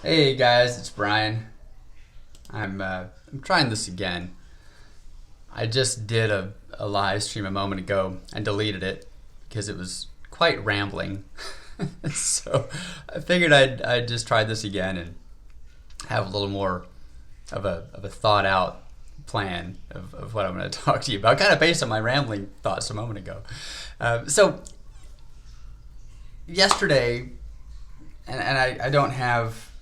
Hey guys, it's Brian. I'm trying this again. I just did a live stream a moment ago and deleted it because it was quite rambling. So I figured I'd just try this again and have a little more of a thought out plan of what I'm going to talk to you about, kind of based on my rambling thoughts a moment ago. So yesterday, and I don't have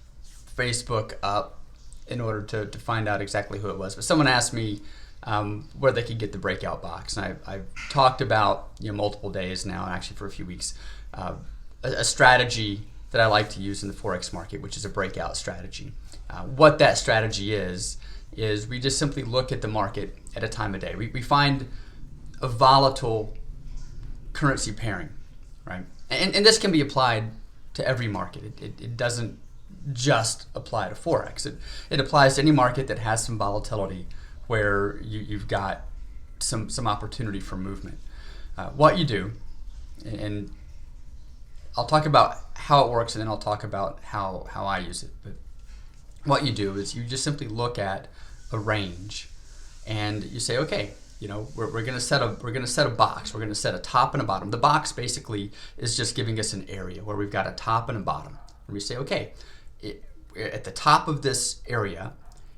Facebook up in order to find out exactly who it was, but someone asked me where they could get the breakout box, and I've talked about multiple days now, and actually for a few weeks, a strategy that I like to use in the forex market, which is a breakout strategy. What that strategy is we just simply look at the market at a time of day. We find a volatile currency pairing, right? And this can be applied to every market. It doesn't just apply to forex. It applies to any market that has some volatility, where you've got some opportunity for movement. What you do, and I'll talk about how it works, and then I'll talk about how I use it. But what you do is you just simply look at a range, and you say, okay, we're going to set a box. We're going to set a top and a bottom. The box basically is just giving us an area where we've got a top and a bottom. And we say, okay, at the top of this area,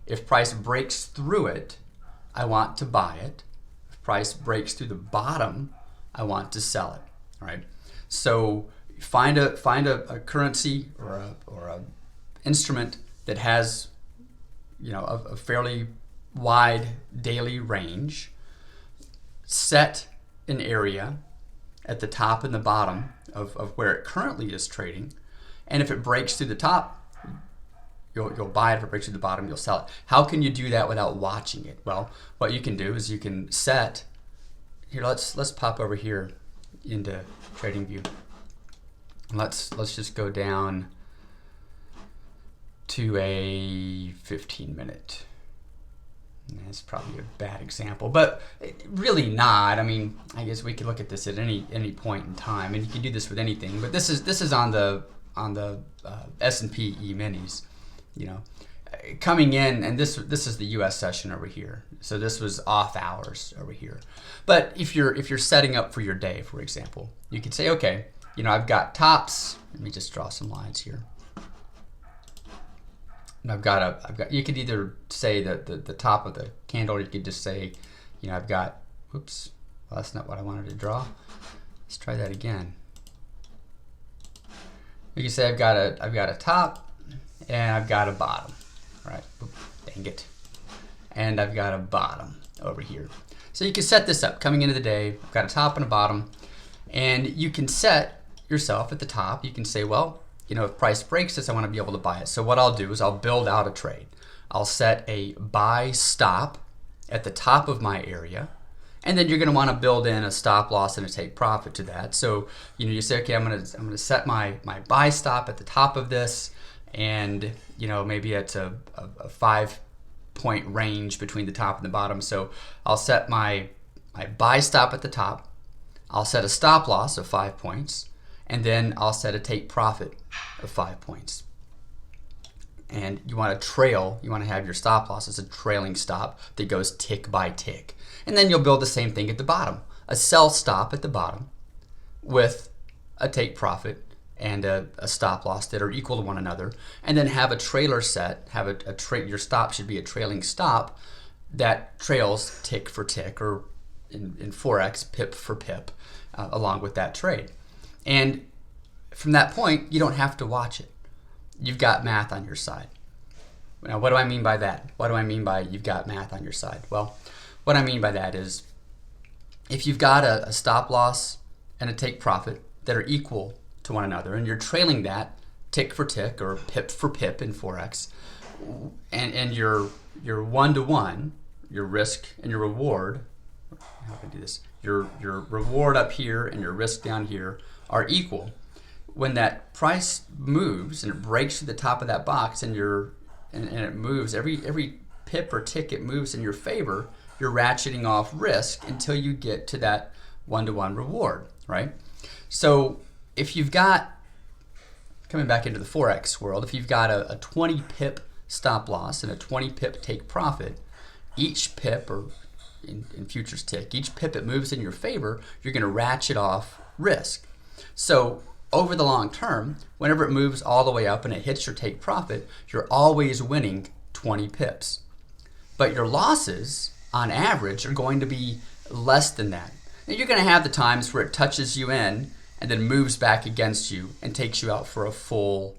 if price breaks through it, I want to buy it. If price breaks through the bottom, I want to sell it. All right. So find a currency or a instrument that has a fairly wide daily range. Set an area at the top and the bottom of where it currently is trading, and if it breaks through the top, you'll buy it. If it breaks through the bottom, you'll sell it. How can you do that without watching it? Well, what you can do is you can set here. Let's pop over here into TradingView. Let's just go down to a 15-minute. That's probably a bad example, but really not. I mean, I guess we could look at this at any point in time, and you can do this with anything. But this is on the S&P E-minis. Coming in, and this is the U.S. session over here. So this was off hours over here. But if you're setting up for your day, for example, you could say, okay, I've got tops. Let me just draw some lines here. And I've got. You could either say that the top of the candle, or you could just say, I've got. Oops, well, that's not what I wanted to draw. Let's try that again. You can say I've got a top, and I've got a bottom. Right? Oop, dang it. And I've got a bottom over here. So you can set this up coming into the day. I've got a top and a bottom, and you can set yourself at the top. You can say, well, if price breaks this, I want to be able to buy it. So what I'll do is I'll build out a trade. I'll set a buy stop at the top of my area, and then you're going to want to build in a stop loss and a take profit to that. So you say, okay, I'm going to set my buy stop at the top of this, and maybe it's a 5-point range between the top and the bottom. So I'll set my buy stop at the top. I'll set a stop loss of 5 points. And then I'll set a take profit of 5 points. And you want to have your stop loss as a trailing stop that goes tick by tick. And then you'll build the same thing at the bottom. A sell stop at the bottom with a take profit and a stop loss that are equal to one another. And then have a trailer set, your stop should be a trailing stop that trails tick for tick, or in Forex, pip for pip, along with that trade. And from that point, you don't have to watch it. You've got math on your side. Now, what do I mean by that? What do I mean by you've got math on your side? Well, what I mean by that is if you've got a stop loss and a take profit that are equal to one another, and you're trailing that tick for tick or pip for pip in Forex, and you're 1-to-1, your risk and your reward, how can I do this? Your reward up here and your risk down here are equal. When that price moves and it breaks through the top of that box, and it moves every pip or tick it moves in your favor, you're ratcheting off risk until you get to that 1-to-1 reward, right? So if you've got coming back into the Forex world, if you've got a 20 pip stop loss and a 20 pip take profit, each pip, or in futures tick, each pip it moves in your favor, you're going to ratchet off risk. So over the long term, whenever it moves all the way up and it hits your take profit, you're always winning 20 pips. But your losses, on average, are going to be less than that. Now, you're going to have the times where it touches you in and then moves back against you and takes you out for a full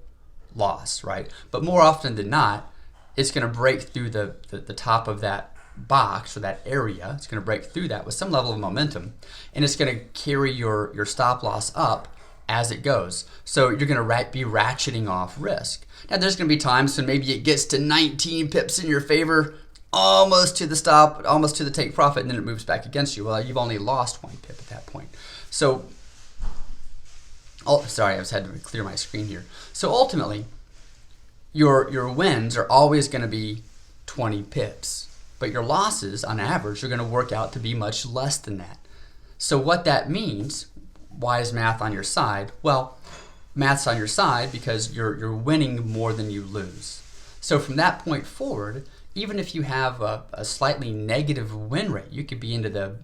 loss, right? But more often than not, it's going to break through the top of that box or that area. It's going to break through that with some level of momentum, and it's going to carry your stop loss up as it goes. So you're going to be ratcheting off risk. Now, there's going to be times when maybe it gets to 19 pips in your favor, almost to the stop, almost to the take profit, and then it moves back against you. Well, you've only lost 1 pip at that point. So, sorry, I just had to clear my screen here. So ultimately, your wins are always going to be 20 pips. But your losses, on average, are going to work out to be much less than that. So what that means, why is math on your side? Well, math's on your side because you're winning more than you lose. So from that point forward, even if you have a slightly negative win rate, you could be into the,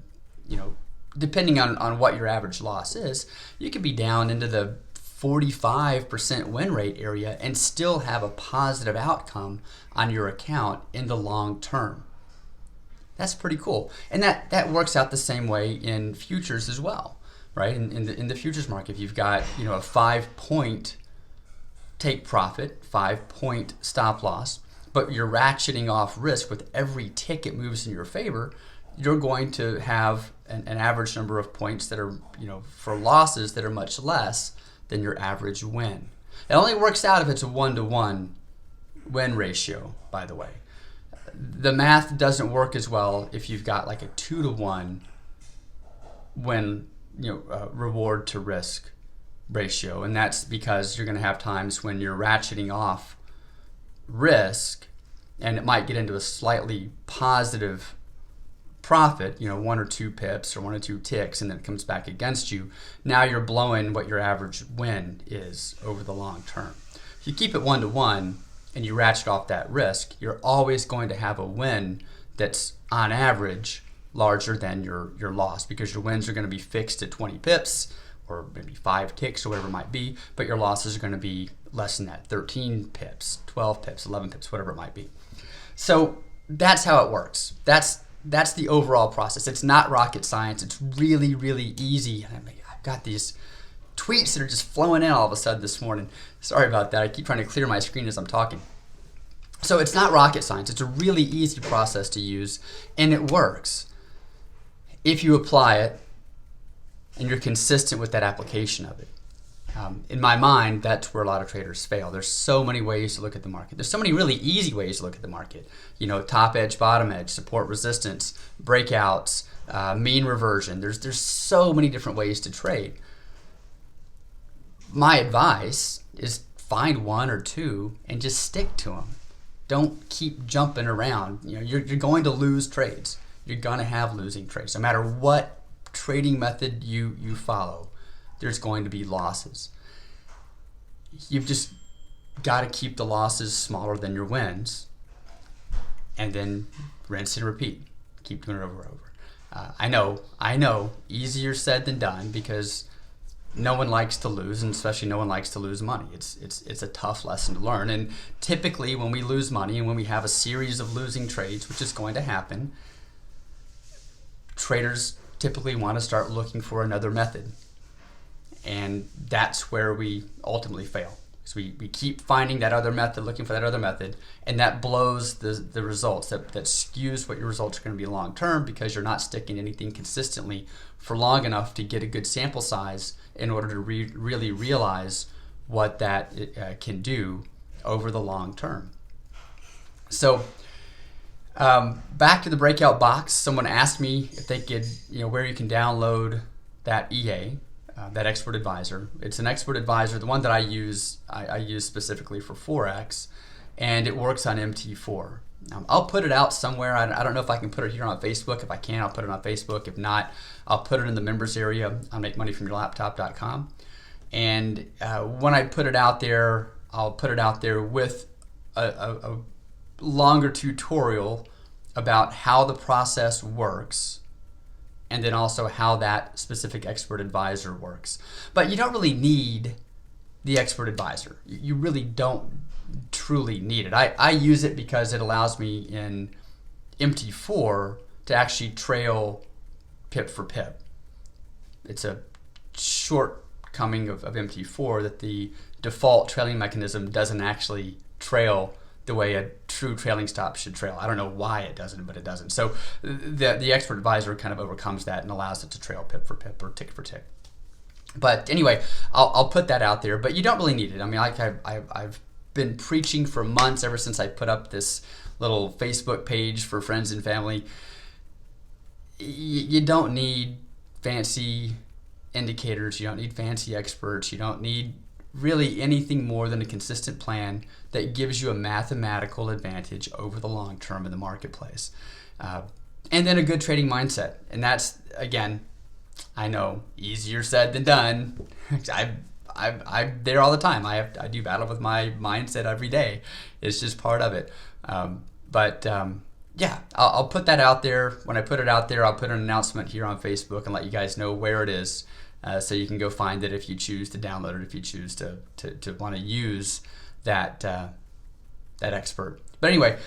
depending on what your average loss is, you could be down into the 45% win rate area and still have a positive outcome on your account in the long term. That's pretty cool. And that works out the same way in futures as well, right? In the futures market, if you've got a 5-point take profit, 5-point stop loss, but you're ratcheting off risk with every tick it moves in your favor, you're going to have an average number of points that are, for losses that are much less than your average win. It only works out if it's a 1-to-1 win ratio, by the way. The math doesn't work as well if you've got like a 2-to-1 win, reward to risk ratio, and that's because you're going to have times when you're ratcheting off risk, and it might get into a slightly positive profit, 1 or 2 pips or 1 or 2 ticks, and then it comes back against you. Now you're blowing what your average win is over the long term. If you keep it 1-to-1 and you ratchet off that risk, you're always going to have a win that's on average larger than your loss, because your wins are going to be fixed at 20 pips or maybe 5 ticks or whatever it might be, but your losses are going to be less than that, 13 pips, 12 pips, 11 pips, whatever it might be. So that's how it works. That's the overall process. It's not rocket science. It's really, really easy. I've got these tweets that are just flowing in all of a sudden this morning. Sorry about that. I keep trying to clear my screen as I'm talking. So it's not rocket science. It's a really easy process to use, and it works if you apply it and you're consistent with that application of it. In my mind, that's where a lot of traders fail. There's so many ways to look at the market. There's so many really easy ways to look at the market. Top edge, bottom edge, support, resistance, breakouts, mean reversion. There's so many different ways to trade. My advice is find 1 or 2 and just stick to them. Don't keep jumping around. You're going to lose trades. You're going to have losing trades. No matter what trading method you follow, there's going to be losses. You've just got to keep the losses smaller than your wins, and then rinse and repeat. Keep doing it over and over. I know, easier said than done, because no one likes to lose, and especially no one likes to lose money. It's a tough lesson to learn, and typically when we lose money and when we have a series of losing trades, which is going to happen, traders typically want to start looking for another method. And that's where we ultimately fail. So we keep finding that other method, looking for that other method, and that blows the results. That skews what your results are going to be long term, because you're not sticking anything consistently for long enough to get a good sample size in order to really realize what that can do over the long term. So back to the breakout box. Someone asked me if they could, where you can download that EA. That expert advisor. It's an expert advisor. The one that I use specifically for Forex, and it works on MT4. I'll put it out somewhere. I don't know if I can put it here on Facebook. If I can, I'll put it on Facebook. If not, I'll put it in the members area on MakeMoneyFromYourLaptop.com. And when I put it out there, I'll put it out there with a longer tutorial about how the process works, and then also how that specific expert advisor works. But you don't really need the expert advisor. You really don't truly need it. I use it because it allows me in MT4 to actually trail pip for pip. It's a shortcoming of MT4 that the default trailing mechanism doesn't actually trail the way a true trailing stop should trail. I don't know why it doesn't, but it doesn't. So the expert advisor kind of overcomes that and allows it to trail pip for pip or tick for tick. But anyway, I'll put that out there, but you don't really need it. I mean, I've been preaching for months, ever since I put up this little Facebook page for friends and family. You don't need fancy indicators. You don't need fancy experts. You don't need really anything more than a consistent plan that gives you a mathematical advantage over the long term in the marketplace. And then a good trading mindset. And that's, again, I know, easier said than done. I'm there all the time. I do battle with my mindset every day. It's just part of it. Yeah, I'll put that out there. When I put it out there, I'll put an announcement here on Facebook and let you guys know where it is, so you can go find it if you choose to download it, if you choose to want to use that expert. But anyway,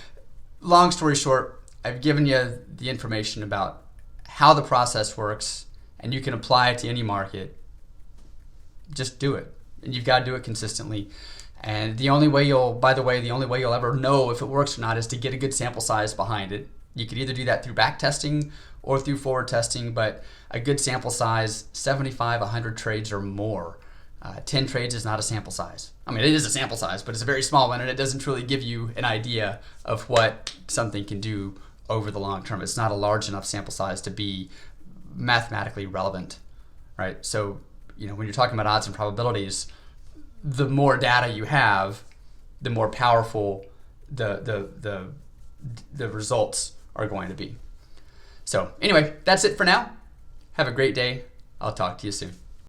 long story short, I've given you the information about how the process works, and you can apply it to any market. Just do it, and you've got to do it consistently. And the only way you'll ever know if it works or not is to get a good sample size behind it. You could either do that through back testing or through forward testing, but a good sample size, 75, 100 trades or more. 10 trades is not a sample size. I mean, it is a sample size, but it's a very small one, and it doesn't truly give you an idea of what something can do over the long term. It's not a large enough sample size to be mathematically relevant, right? So, when you're talking about odds and probabilities, the more data you have, the more powerful the results are going to be. So anyway, that's it for now. Have a great day. I'll talk to you soon.